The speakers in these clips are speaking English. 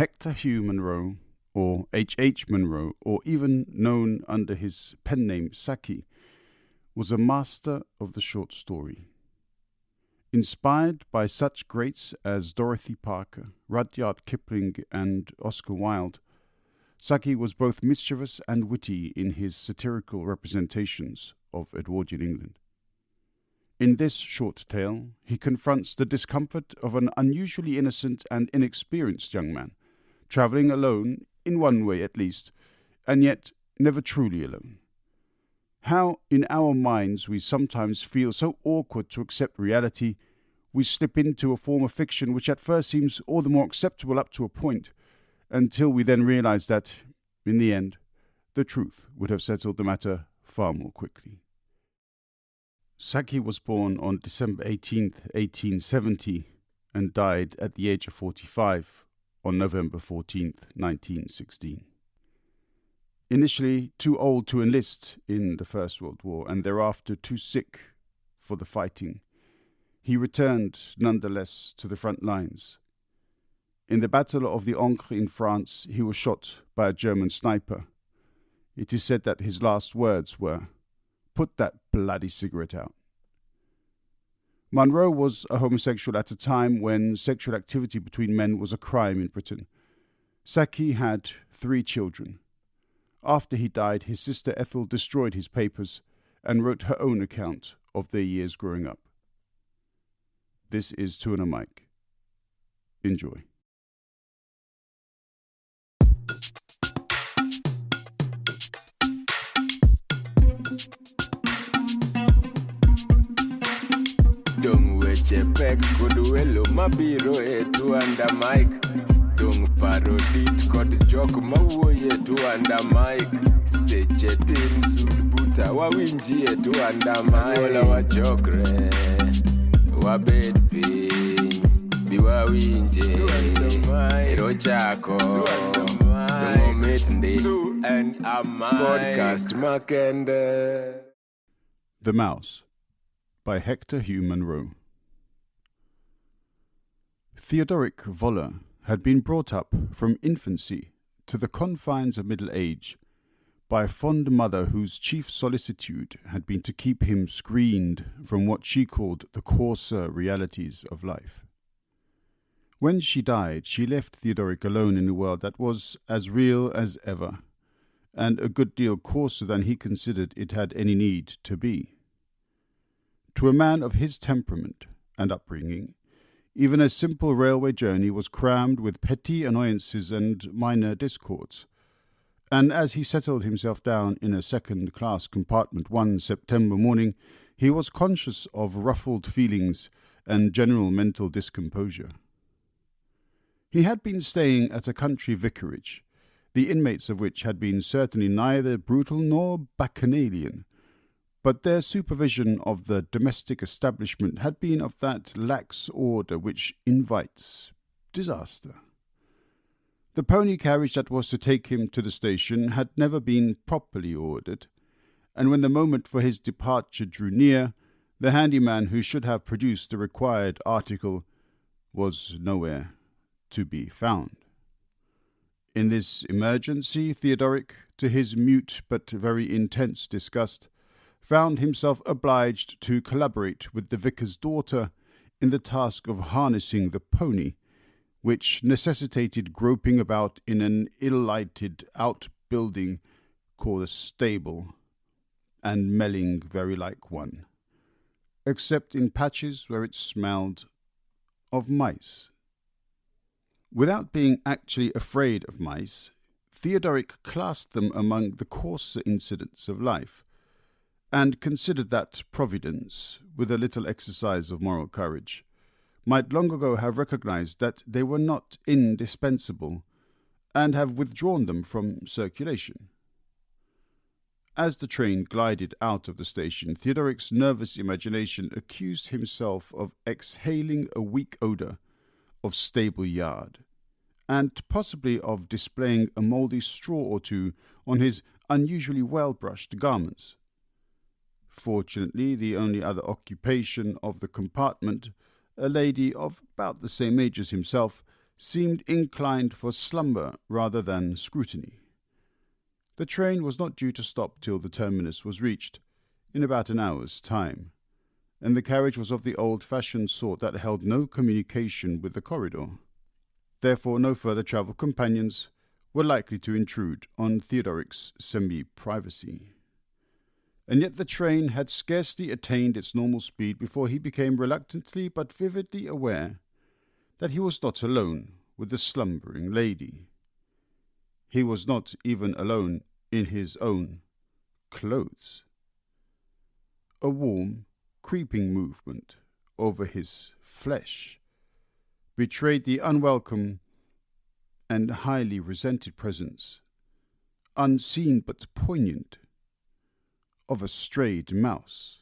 Hector Hugh Munro, or H. Munro, or even known under his pen name Saki, was a master of the short story. Inspired by such greats as Dorothy Parker, Rudyard Kipling, and Oscar Wilde, Saki was both mischievous and witty in his satirical representations of Edwardian England. In this short tale, he confronts the discomfort of an unusually innocent and inexperienced young man, travelling alone, in one way at least, and yet never truly alone. How in our minds we sometimes feel so awkward to accept reality, we slip into a form of fiction which at first seems all the more acceptable up to a point, until we then realize that, in the end, the truth would have settled the matter far more quickly. Saki was born on December 18th, 1870, and died at the age of 45 on November 14th, 1916. Initially too old to enlist in the First World War, and thereafter too sick for the fighting, he returned nonetheless to the front lines. In the Battle of the Ancre in France, he was shot by a German sniper. It is said that his last words were, "Put that bloody cigarette out." Munro was a homosexual at a time when sexual activity between men was a crime in Britain. Saki had 3 children. After he died, his sister Ethel destroyed his papers and wrote her own account of their years growing up. This is TwoandaMic. Enjoy. Dung weche pek kod welo mabiro e TwoandaMic. Dung parodit kod jok mawuoye TwoandaMic. Seche tin sud buta wawinji e TwoandaMic. Wola wachokre, wabed piny, bi wawinje, ero chako, momit ndi, podcast makende. The Mouse by Hector Hugh Munro. Theodoric Voller had been brought up from infancy to the confines of middle age by a fond mother whose chief solicitude had been to keep him screened from what she called the coarser realities of life. When she died, she left Theodoric alone in a world that was as real as ever, and a good deal coarser than he considered it had any need to be. To a man of his temperament and upbringing, even a simple railway journey was crammed with petty annoyances and minor discords, and as he settled himself down in a second-class compartment one September morning, he was conscious of ruffled feelings and general mental discomposure. He had been staying at a country vicarage, the inmates of which had been certainly neither brutal nor bacchanalian, but their supervision of the domestic establishment had been of that lax order which invites disaster. The pony carriage that was to take him to the station had never been properly ordered, and when the moment for his departure drew near, the handyman who should have produced the required article was nowhere to be found. In this emergency, Theodoric, to his mute but very intense disgust, found himself obliged to collaborate with the vicar's daughter in the task of harnessing the pony, which necessitated groping about in an ill-lighted outbuilding called a stable, and smelling very like one, except in patches where it smelled of mice. Without being actually afraid of mice, Theodoric classed them among the coarser incidents of life, and considered that Providence, with a little exercise of moral courage, might long ago have recognized that they were not indispensable, and have withdrawn them from circulation. As the train glided out of the station, Theodoric's nervous imagination accused himself of exhaling a weak odour of stable yard, and possibly of displaying a mouldy straw or two on his unusually well-brushed garments. Fortunately, the only other occupation of the compartment, a lady of about the same age as himself, seemed inclined for slumber rather than scrutiny. The train was not due to stop till the terminus was reached, in about an hour's time, and the carriage was of the old-fashioned sort that held no communication with the corridor. Therefore no further travel companions were likely to intrude on Theodoric's semi-privacy. And yet the train had scarcely attained its normal speed before he became reluctantly but vividly aware that he was not alone with the slumbering lady. He was not even alone in his own clothes. A warm, creeping movement over his flesh betrayed the unwelcome and highly resented presence, unseen but poignant, of a strayed mouse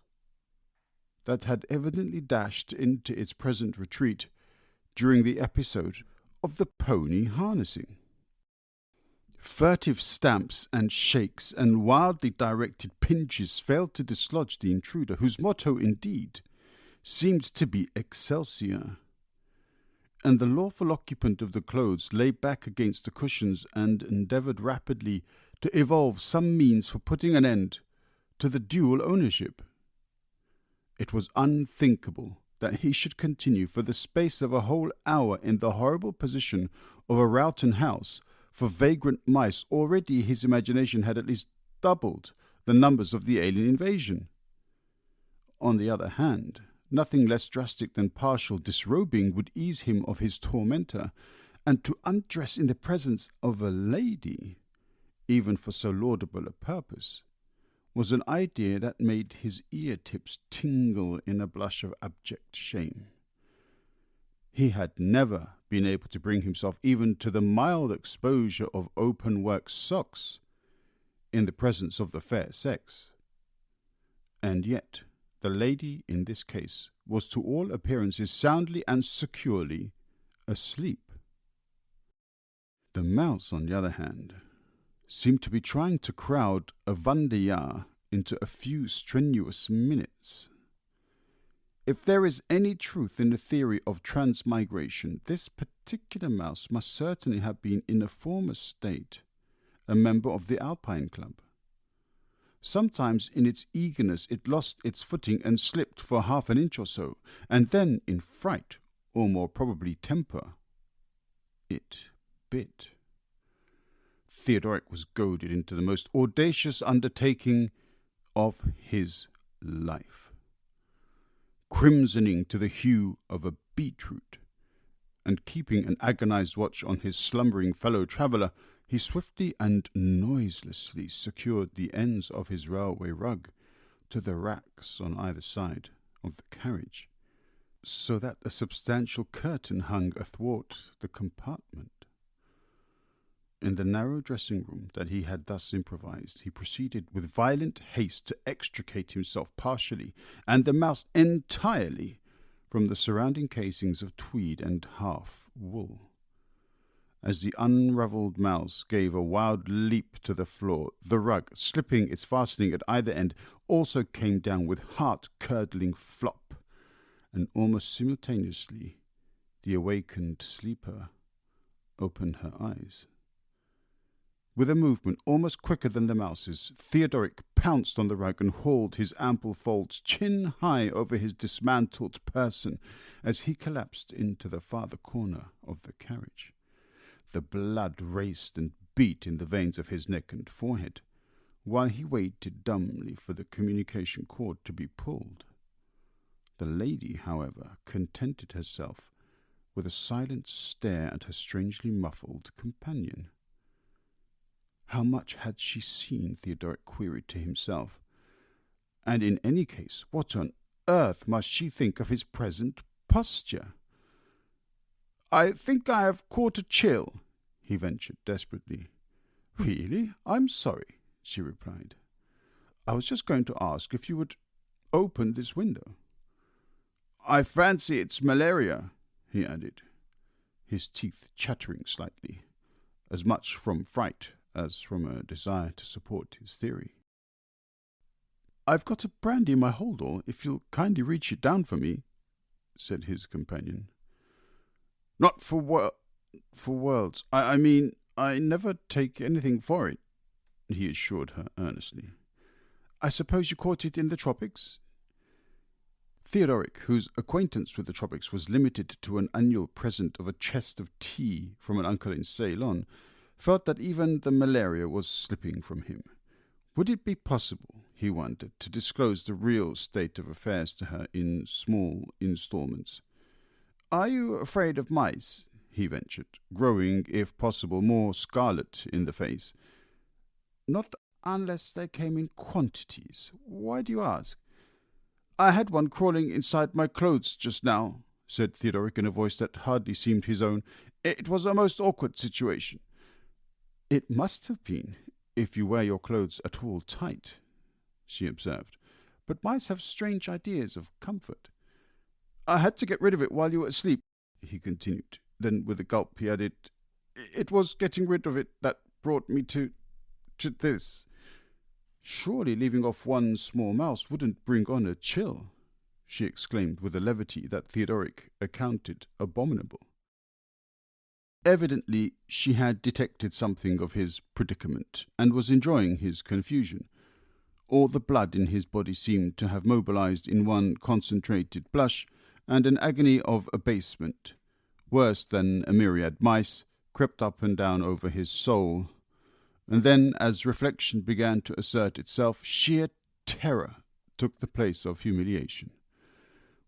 that had evidently dashed into its present retreat during the episode of the pony harnessing. Furtive stamps and shakes and wildly directed pinches failed to dislodge the intruder, whose motto, indeed, seemed to be Excelsior. And the lawful occupant of the clothes lay back against the cushions and endeavoured rapidly to evolve some means for putting an end to the dual ownership. It was unthinkable that he should continue for the space of a whole hour in the horrible position of a Rowton house for vagrant mice. Already his imagination had at least doubled the numbers of the alien invasion. On the other hand, nothing less drastic than partial disrobing would ease him of his tormentor, and to undress in the presence of a lady, even for so laudable a purpose, was an idea that made his ear-tips tingle in a blush of abject shame. He had never been able to bring himself even to the mild exposure of open-work socks in the presence of the fair sex. And yet the lady in this case was to all appearances soundly and securely asleep. The mouse, on the other hand, seemed to be trying to crowd a Wanderjahr into a few strenuous minutes. If there is any truth in the theory of transmigration, this particular mouse must certainly have been in a former state a member of the Alpine Club. Sometimes in its eagerness it lost its footing and slipped for half an inch or so, and then in fright, or more probably temper, it bit. Theodoric was goaded into the most audacious undertaking of his life. Crimsoning to the hue of a beetroot, and keeping an agonized watch on his slumbering fellow-traveller, he swiftly and noiselessly secured the ends of his railway rug to the racks on either side of the carriage, so that a substantial curtain hung athwart the compartment. In the narrow dressing-room that he had thus improvised, he proceeded with violent haste to extricate himself partially, and the mouse entirely, from the surrounding casings of tweed and half-wool. As the unravelled mouse gave a wild leap to the floor, the rug, slipping its fastening at either end, also came down with heart-curdling flop, and almost simultaneously the awakened sleeper opened her eyes. With a movement almost quicker than the mouse's, Theodoric pounced on the rug and hauled his ample folds chin-high over his dismantled person as he collapsed into the farther corner of the carriage. The blood raced and beat in the veins of his neck and forehead, while he waited dumbly for the communication cord to be pulled. The lady, however, contented herself with a silent stare at her strangely muffled companion. How much had she seen, Theodoric queried to himself, and in any case, what on earth must she think of his present posture? "I think I have caught a chill," he ventured desperately. "Really? I'm sorry," she replied. "I was just going to ask if you would open this window." "I fancy it's malaria," he added, his teeth chattering slightly, as much from fright as from a desire to support his theory. "I've got a brandy in my hold-all, if you'll kindly reach it down for me," said his companion. "Not for for worlds. I mean, I never take anything for it, he assured her earnestly. I suppose you caught it in the tropics? Theodoric, whose acquaintance with the tropics was limited to an annual present of a chest of tea from an uncle in Ceylon, felt that even the malaria was slipping from him. Would it be possible, he wondered, to disclose the real state of affairs to her in small installments? Are you afraid of mice? He ventured, growing, if possible, more scarlet in the face. Not unless they came in quantities. Why do you ask? I had one crawling inside my clothes just now, said Theodoric in a voice that hardly seemed his own. It was a most awkward situation. It must have been, if you wear your clothes at all tight, she observed. But mice have strange ideas of comfort. I had to get rid of it while you were asleep, he continued. Then, with a gulp, he added, It was getting rid of it that brought me to this. Surely leaving off one small mouse wouldn't bring on a chill, she exclaimed with a levity that Theodoric accounted abominable. Evidently, she had detected something of his predicament, and was enjoying his confusion. All the blood in his body seemed to have mobilized in one concentrated blush, and an agony of abasement, worse than a myriad mice, crept up and down over his soul. And then, as reflection began to assert itself, sheer terror took the place of humiliation.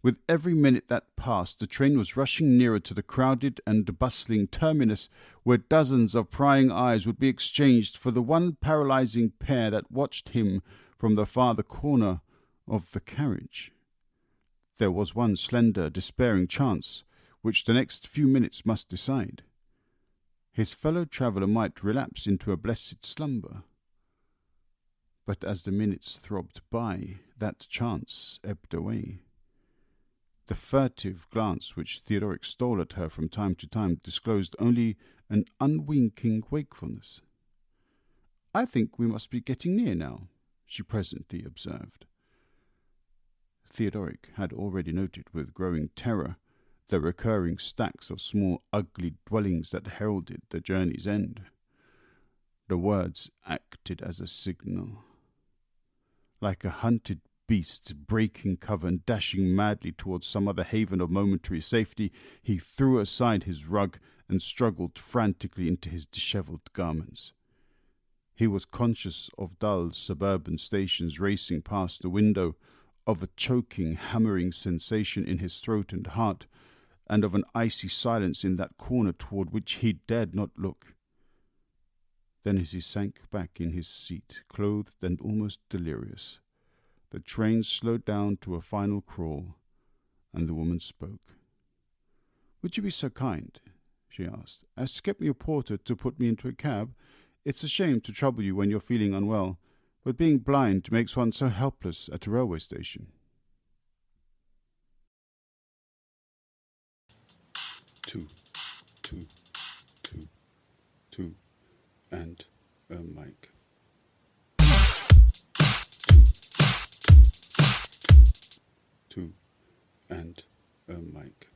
With every minute that passed, the train was rushing nearer to the crowded and bustling terminus, where dozens of prying eyes would be exchanged for the one paralyzing pair that watched him from the farther corner of the carriage. There was one slender, despairing chance, which the next few minutes must decide. His fellow traveller might relapse into a blessed slumber. But as the minutes throbbed by, that chance ebbed away. The furtive glance which Theodoric stole at her from time to time disclosed only an unwinking wakefulness. I think we must be getting near now, she presently observed. Theodoric had already noted with growing terror the recurring stacks of small ugly dwellings that heralded the journey's end. The words acted as a signal. Like a hunted beast breaking cover and dashing madly towards some other haven of momentary safety, he threw aside his rug and struggled frantically into his dishevelled garments. He was conscious of dull suburban stations racing past the window, of a choking, hammering sensation in his throat and heart, and of an icy silence in that corner toward which he dared not look. Then, as he sank back in his seat, clothed and almost delirious, the train slowed down to a final crawl, and the woman spoke. "Would you be so kind," she asked, "as to get me a porter to put me into a cab? It's a shame to trouble you when you're feeling unwell, but being blind makes one so helpless at a railway station." Two, and a mic. Two, and a mic.